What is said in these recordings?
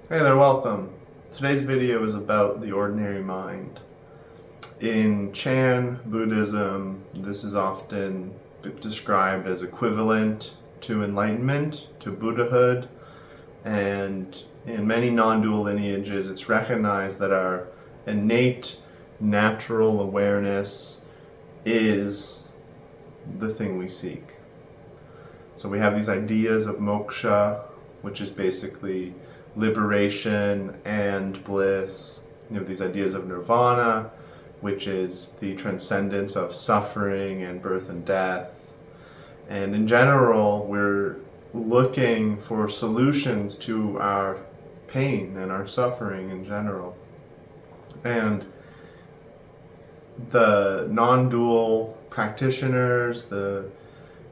Hey there, welcome. Today's video is about the ordinary mind. In Chan Buddhism, this is often described as equivalent to enlightenment, to Buddhahood, and in many non-dual lineages it's recognized that our innate natural awareness is the thing we seek. So we have these ideas of moksha, which is basically liberation and bliss. You have these ideas of nirvana, which is the transcendence of suffering and birth and death. And in general, we're looking for solutions to our pain and our suffering in general. And the non-dual practitioners, the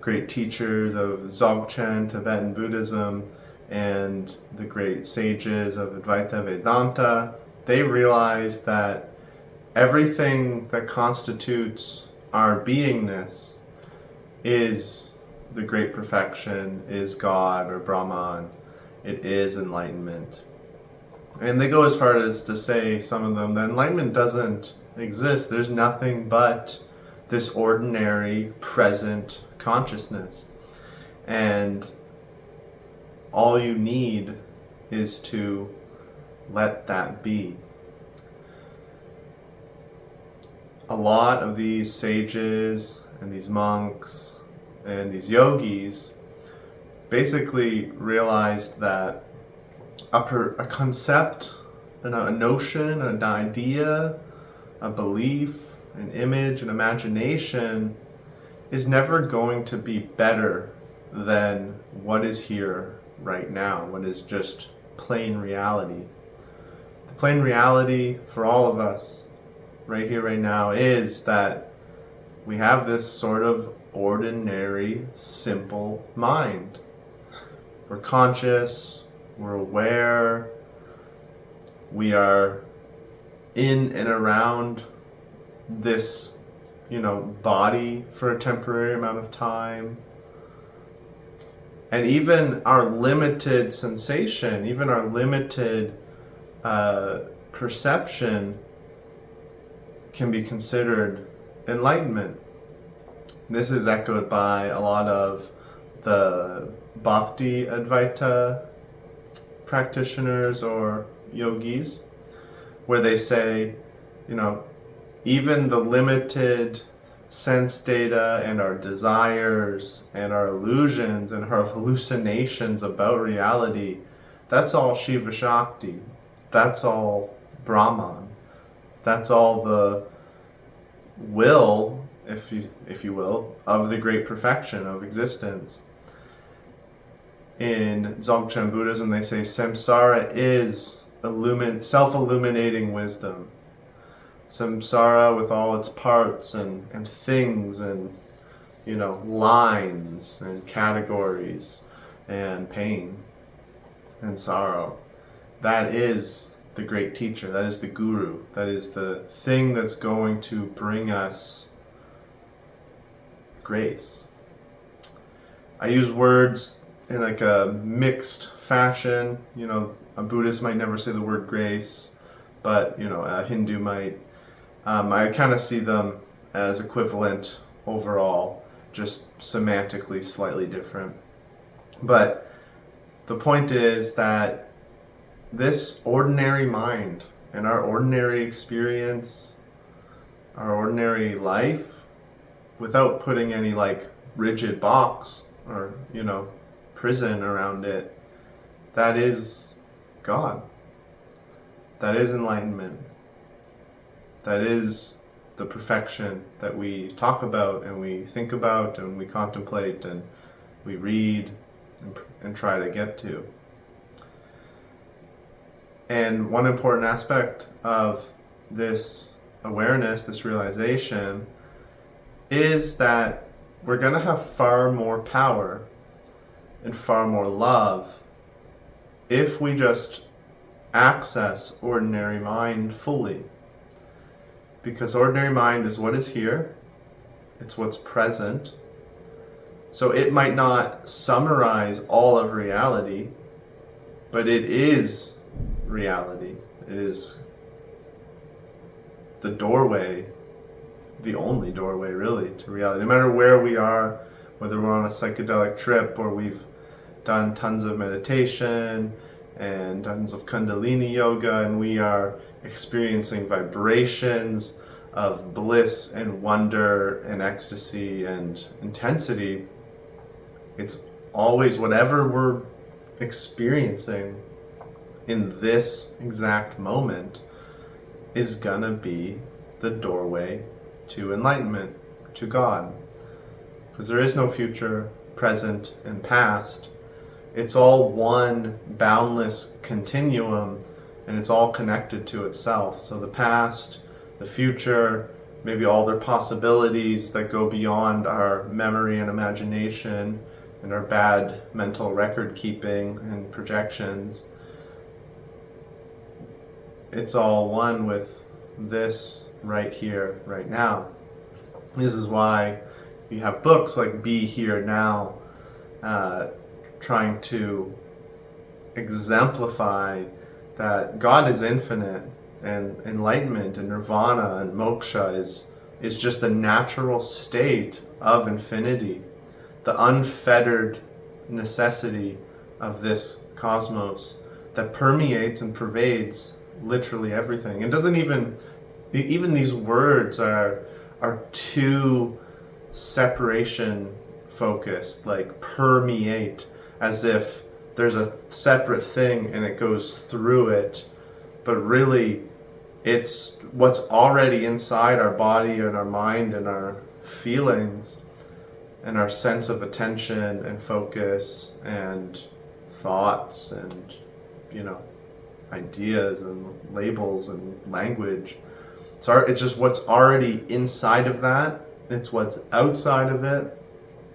great teachers of Dzogchen, Tibetan Buddhism, and the great sages of Advaita Vedanta, they realized that everything that constitutes our beingness is the great perfection, is God or Brahman, it is enlightenment. And they go as far as to say, some of them, that enlightenment doesn't exist. There's nothing but this ordinary present consciousness. And all you need is to let that be. A lot of these sages and these monks and these yogis basically realized that a concept, a notion, an idea, a belief, an image, an imagination is never going to be better than what is here right now, what is just plain reality. The plain reality for all of us right here, right now, is that we have this sort of ordinary, simple mind. We're conscious, we're aware, we are in and around this, body for a temporary amount of time. And even our limited sensation, even our limited perception can be considered enlightenment. This is echoed by a lot of the Bhakti Advaita practitioners or yogis, where they say, even the limited sense data and our desires and our illusions and our hallucinations about reality, that's all Shiva Shakti. That's all Brahman. That's all the will, if you will, of the great perfection of existence. In Dzogchen Buddhism, they say samsara is self-illuminating wisdom. Samsara with all its parts and things and lines and categories and pain and sorrow. That is the great teacher. That is the guru. That is the thing that's going to bring us grace. I use words in like a mixed fashion. A Buddhist might never say the word grace, but a Hindu might. I kind of see them as equivalent overall, just semantically slightly different. But the point is that this ordinary mind and our ordinary experience, our ordinary life, without putting any rigid box or prison around it, that is God. That is enlightenment. That is the perfection that we talk about and we think about and we contemplate and we read and try to get to. And one important aspect of this awareness, this realization, is that we're going to have far more power and far more love if we just access ordinary mind fully. Because ordinary mind is what is here, it's what's present. So it might not summarize all of reality, but it is reality. It is the doorway, the only doorway really to reality. No matter where we are, whether we're on a psychedelic trip or we've done tons of meditation and tons of Kundalini yoga, and we are experiencing vibrations of bliss and wonder and ecstasy and intensity, it's always whatever we're experiencing in this exact moment is gonna be the doorway to enlightenment, to God. Because there is no future, present, and past. It's all one boundless continuum, and it's all connected to itself. So the past, the future, maybe all their possibilities that go beyond our memory and imagination and our bad mental record keeping and projections. It's all one with this right here, right now. This is why you have books like Be Here Now, trying to exemplify that God is infinite, and enlightenment and nirvana and moksha is just the natural state of infinity, the unfettered necessity of this cosmos that permeates and pervades literally everything. It doesn't even these words are too separation focused, like permeate, as if there's a separate thing and it goes through it, but really it's what's already inside our body and our mind and our feelings and our sense of attention and focus and thoughts and, ideas and labels and language. So it's just what's already inside of that. It's what's outside of it,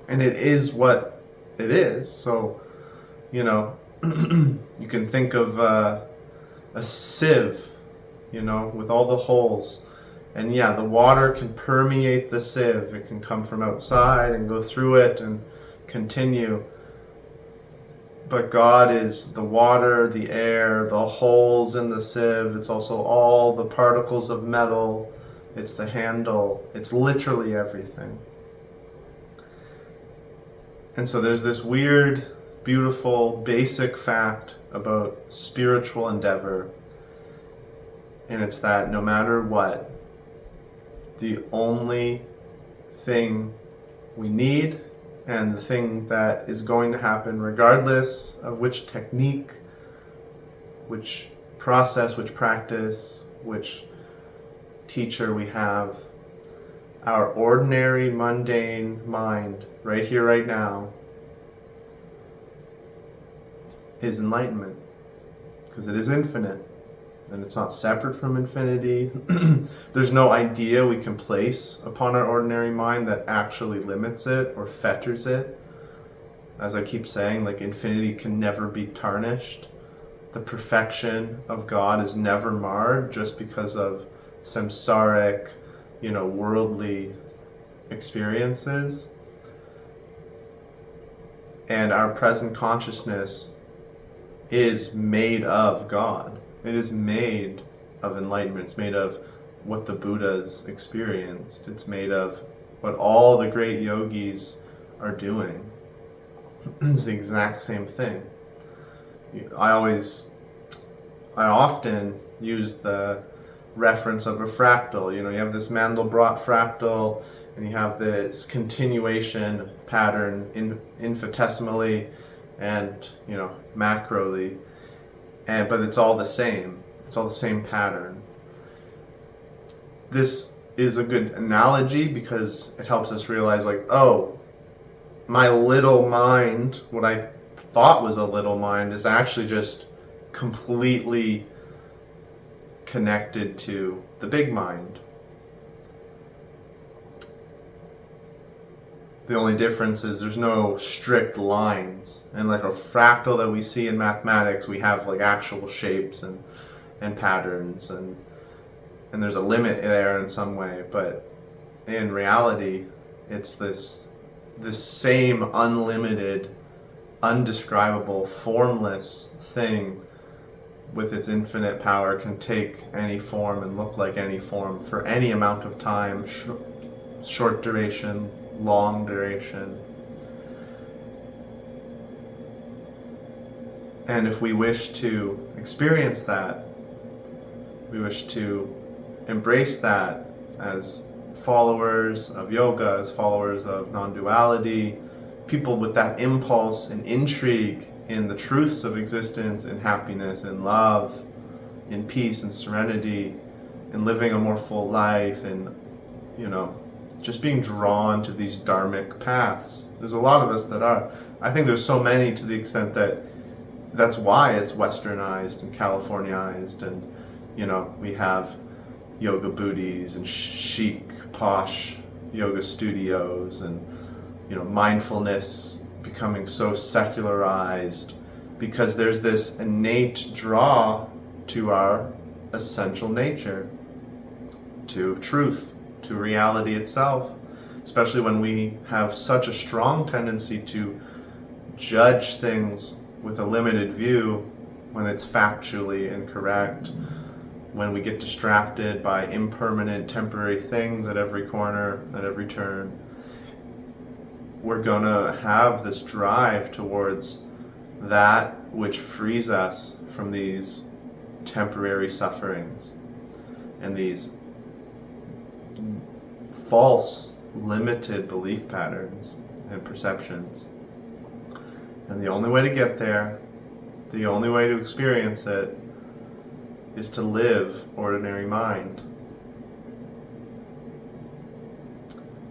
and it is what it is. So, you can think of a sieve, with all the holes. And yeah, the water can permeate the sieve. It can come from outside and go through it and continue. But God is the water, the air, the holes in the sieve. It's also all the particles of metal. It's the handle. It's literally everything. And so there's this weird, beautiful, basic fact about spiritual endeavor. And it's that no matter what, the only thing we need and the thing that is going to happen regardless of which technique, which process, which practice, which teacher we have, our ordinary, mundane mind, right here, right now, is enlightenment. Because it is infinite. And it's not separate from infinity. There's no idea we can place upon our ordinary mind that actually limits it or fetters it. As I keep saying, infinity can never be tarnished. The perfection of God is never marred just because of samsaric, worldly experiences. And our present consciousness is made of God. It is made of enlightenment. It's made of what the Buddhas experienced. It's made of what all the great yogis are doing. It's the exact same thing. I often use the reference of a fractal. You have this Mandelbrot fractal, and you have this continuation pattern infinitesimally and macroly. But it's all the same. It's all the same pattern. This is a good analogy because it helps us realize, my little mind, what I thought was a little mind, is actually just completely connected to the big mind. The only difference is there's no strict lines. And like a fractal that we see in mathematics, we have actual shapes and patterns, and there's a limit there in some way. But in reality, it's this same unlimited, undescribable, formless thing with its infinite power, can take any form and look like any form for any amount of time, short duration, long duration. And if we wish to experience that, we wish to embrace that as followers of yoga, as followers of non-duality, people with that impulse and intrigue in the truths of existence, in happiness, in love, in peace and serenity, in living a more full life, and just being drawn to these dharmic paths. There's a lot of us that are. I think there's so many, to the extent that that's why it's westernized and Californiized, and we have yoga booties and chic, posh yoga studios, and mindfulness becoming so secularized, because there's this innate draw to our essential nature, to truth, to reality itself, especially when we have such a strong tendency to judge things with a limited view when it's factually incorrect, when we get distracted by impermanent, temporary things at every corner, at every turn. We're gonna have this drive towards that which frees us from these temporary sufferings and these false, limited belief patterns and perceptions. And the only way to get there, the only way to experience it, is to live ordinary mind.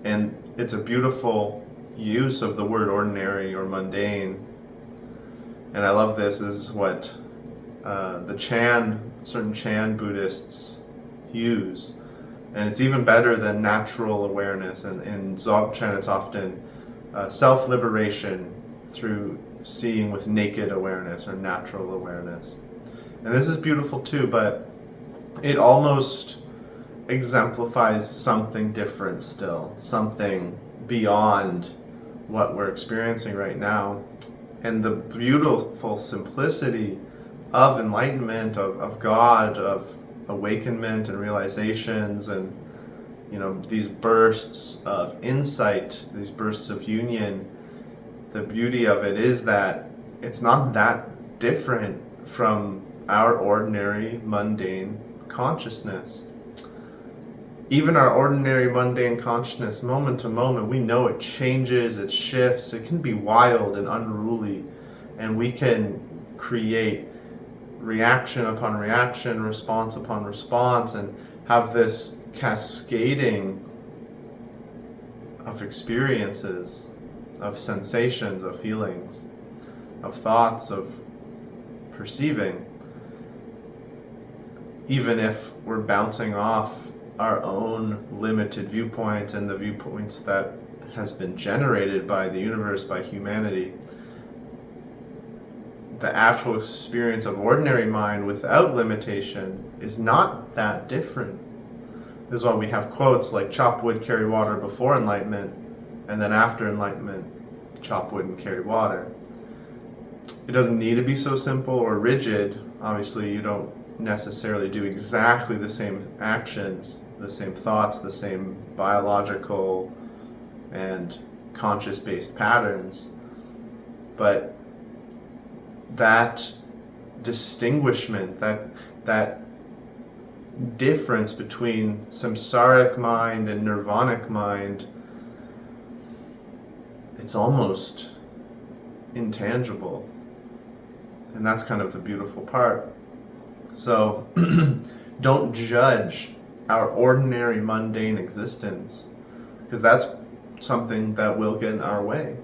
And it's a beautiful use of the word ordinary or mundane. And I love this. This is what certain Chan Buddhists use. And it's even better than natural awareness. And in Dzogchen, it's often self-liberation through seeing with naked awareness or natural awareness. And this is beautiful too, but it almost exemplifies something different still, something beyond what we're experiencing right now. And the beautiful simplicity of enlightenment, of God, of awakenment and realizations, and these bursts of insight, these bursts of union. The beauty of it is that it's not that different from our ordinary mundane consciousness. Even our ordinary mundane consciousness, moment to moment, we know it changes, it shifts, it can be wild and unruly, and we can create reaction upon reaction, response upon response, and have this cascading of experiences, of sensations, of feelings, of thoughts, of perceiving, even if we're bouncing off our own limited viewpoints and the viewpoints that has been generated by the universe, by humanity. The actual experience of ordinary mind without limitation is not that different. This is why we have quotes like chop wood, carry water before enlightenment, and then after enlightenment, chop wood and carry water. It doesn't need to be so simple or rigid. Obviously, you don't necessarily do exactly the same actions, the same thoughts, the same biological and conscious-based patterns. But that distinguishment, that difference between samsaric mind and nirvanic mind, it's almost intangible. And that's kind of the beautiful part. So don't judge our ordinary mundane existence, because that's something that will get in our way.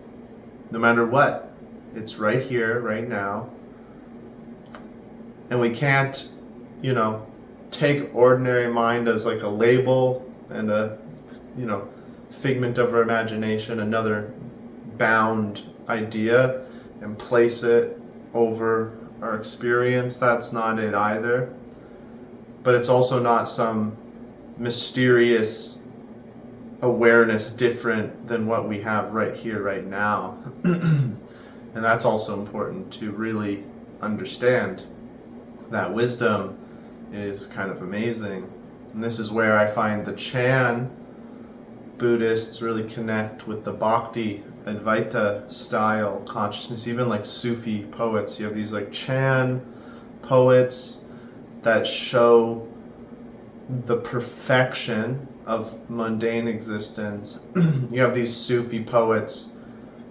No matter what, it's right here, right now. And we can't, take ordinary mind as like a label and a, figment of our imagination, another bound idea, and place it over our experience. That's not it either. But it's also not some mysterious awareness different than what we have right here, right now. And that's also important to really understand, that wisdom is kind of amazing. And this is where I find the Chan Buddhists really connect with the Bhakti Advaita style consciousness, even like Sufi poets. You have these like Chan poets that show the perfection of mundane existence. You have these Sufi poets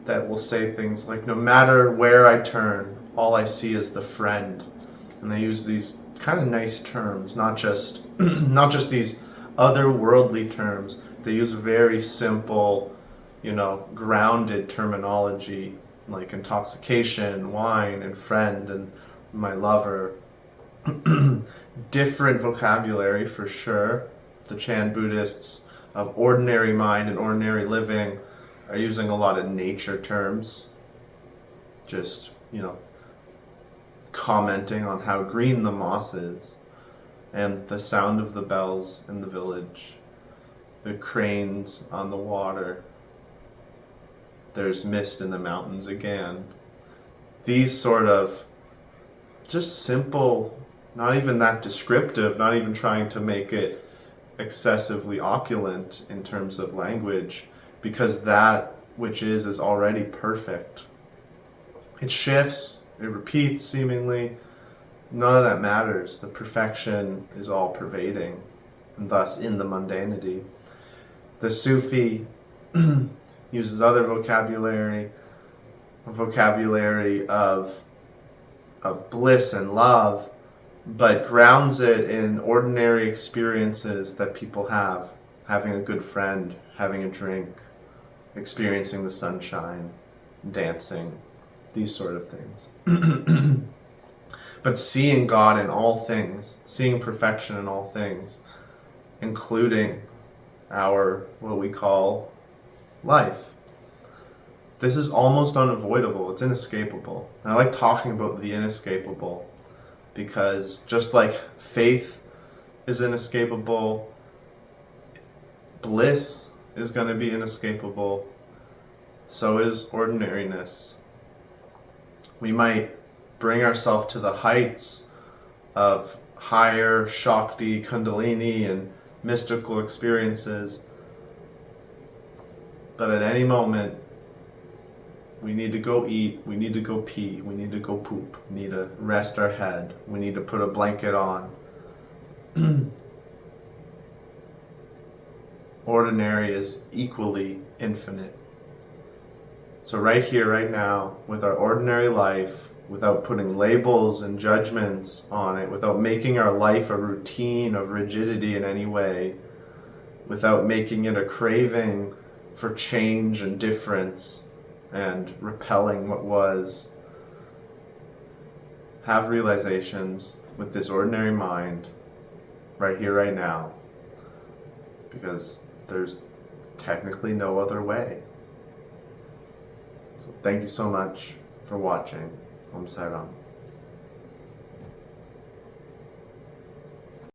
that will say things like, no matter where I turn, all I see is the friend. And they use these kind of nice terms, not just not just these otherworldly terms. They use very simple, grounded terminology like intoxication, wine, and friend, and my lover. Different vocabulary for sure. The Chan Buddhists of ordinary mind and ordinary living are using a lot of nature terms, just, commenting on how green the moss is, and the sound of the bells in the village, the cranes on the water, there's mist in the mountains again. These sort of just simple, not even that descriptive, not even trying to make it excessively opulent in terms of language, because that which is already perfect. It shifts, it repeats seemingly. None of that matters. The perfection is all pervading, and thus in the mundanity. The Sufi uses other vocabulary, a vocabulary of bliss and love, but grounds it in ordinary experiences that people have. Having a good friend, having a drink, experiencing the sunshine, dancing, these sort of things. But seeing God in all things, seeing perfection in all things, including our, what we call life. This is almost unavoidable. It's inescapable. And I like talking about the inescapable, because just like faith is inescapable, bliss is going to be inescapable, so is ordinariness. We might bring ourselves to the heights of higher Shakti, Kundalini, and mystical experiences, but at any moment, we need to go eat, we need to go pee, we need to go poop, we need to rest our head, we need to put a blanket on. Ordinary is equally infinite. So right here, right now, with our ordinary life, without putting labels and judgments on it, without making our life a routine of rigidity in any way, without making it a craving for change and difference and repelling what was, have realizations with this ordinary mind right here, right now, because there's technically no other way. So thank you so much for watching. Om Sai Ram.